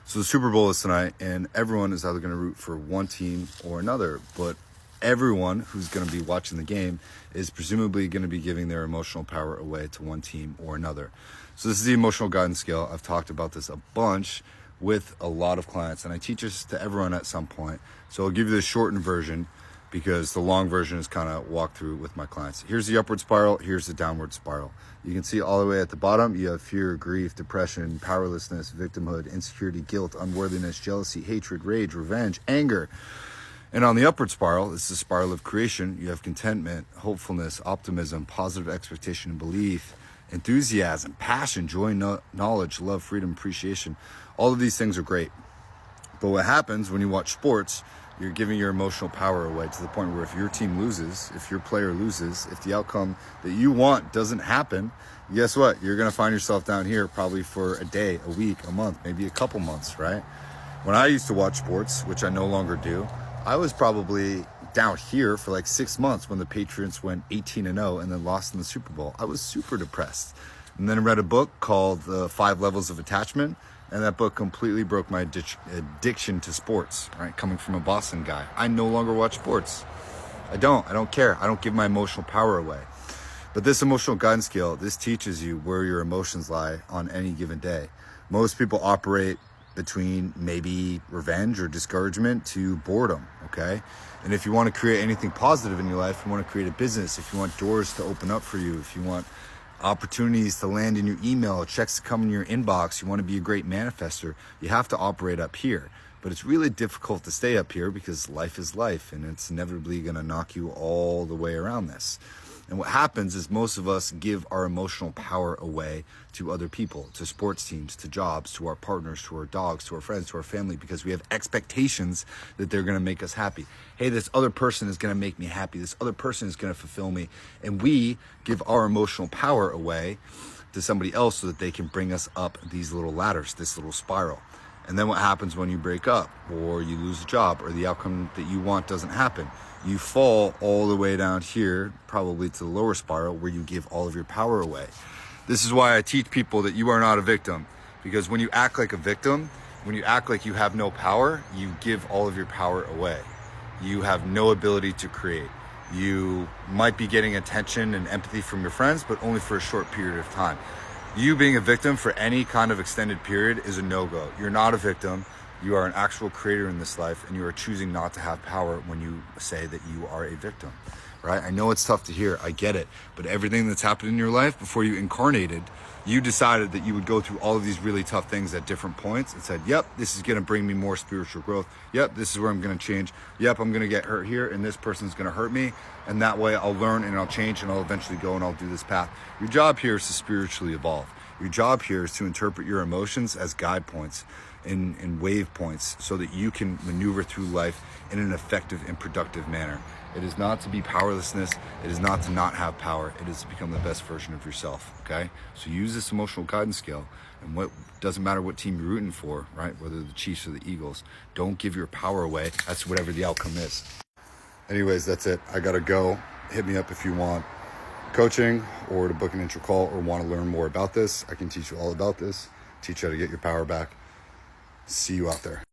So the Super Bowl is tonight, and everyone is either going to root for one team or another. But everyone who's going to be watching the game is presumably going to be giving their emotional power away to one team or another. So this is the emotional guidance scale. I've talked about this a bunch with a lot of clients, and I teach this to everyone at some point. So I'll give you the shortened version because the long version is kind of walk through with my clients. Here's the upward spiral. Here's the downward spiral. You can see all the way at the bottom, you have fear, grief, depression, powerlessness, victimhood, insecurity, guilt, unworthiness, jealousy, hatred, rage, revenge, anger. And on the upward spiral, this is the spiral of creation. You have contentment, hopefulness, optimism, positive expectation and belief, enthusiasm, passion, joy, knowledge, love, freedom, appreciation. All of these things are great. But what happens when you watch sports, you're giving your emotional power away to the point where if your team loses, if your player loses, if the outcome that you want doesn't happen, guess what? You're going to find yourself down here probably for a day, a week, a month, maybe a couple months, right? When I used to watch sports, which I no longer do, I was probably down here for like 6 months when the Patriots went 18-0 and then lost in the Super Bowl. I was super depressed. And then I read a book called The 5 Levels of Attachment. And that book completely broke my addiction to sports, right? Coming from a Boston guy. I no longer watch sports. I don't care. I don't give my emotional power away. But this emotional guidance scale, this teaches you where your emotions lie on any given day. Most people operate between maybe revenge or discouragement to boredom, okay? And if you want to create anything positive in your life, you want to create a business, if you want doors to open up for you, if you want opportunities to land in your email, checks to come in your inbox, you want to be a great manifester, you have to operate up here. But it's really difficult to stay up here because life is life and it's inevitably going to knock you all the way around this. And what happens is most of us give our emotional power away to other people, to sports teams, to jobs, to our partners, to our dogs, to our friends, to our family, because we have expectations that they're going to make us happy. Hey, this other person is going to make me happy. This other person is going to fulfill me. And we give our emotional power away to somebody else so that they can bring us up these little ladders, this little spiral. And then what happens when you break up or you lose a job or the outcome that you want doesn't happen? You fall all the way down here, probably to the lower spiral where you give all of your power away. This is why I teach people that you are not a victim, because when you act like a victim, when you act like you have no power, you give all of your power away. You have no ability to create. You might be getting attention and empathy from your friends, but only for a short period of time. You being a victim for any kind of extended period is a no-go. You're not a victim. You are an actual creator in this life, and you are choosing not to have power when you say that you are a victim, right? I know it's tough to hear. I get it. But everything that's happened in your life before you incarnated, you decided that you would go through all of these really tough things at different points and said, yep, this is going to bring me more spiritual growth. Yep, this is where I'm going to change. Yep, I'm going to get hurt here, and this person's going to hurt me. And that way I'll learn and I'll change and I'll eventually go and I'll do this path. Your job here is to spiritually evolve. Your job here is to interpret your emotions as guide points and wave points so that you can maneuver through life in an effective and productive manner. It is not to be powerlessness. It is not to not have power. It is to become the best version of yourself, okay? So use this emotional guidance scale, and what doesn't matter what team you're rooting for, right? Whether the Chiefs or the Eagles, don't give your power away. That's whatever the outcome is. Anyways, that's it. I gotta go. Hit me up if you want coaching or to book an intro call or want to learn more about this. I can teach you all about this, teach you how to get your power back. See you out there.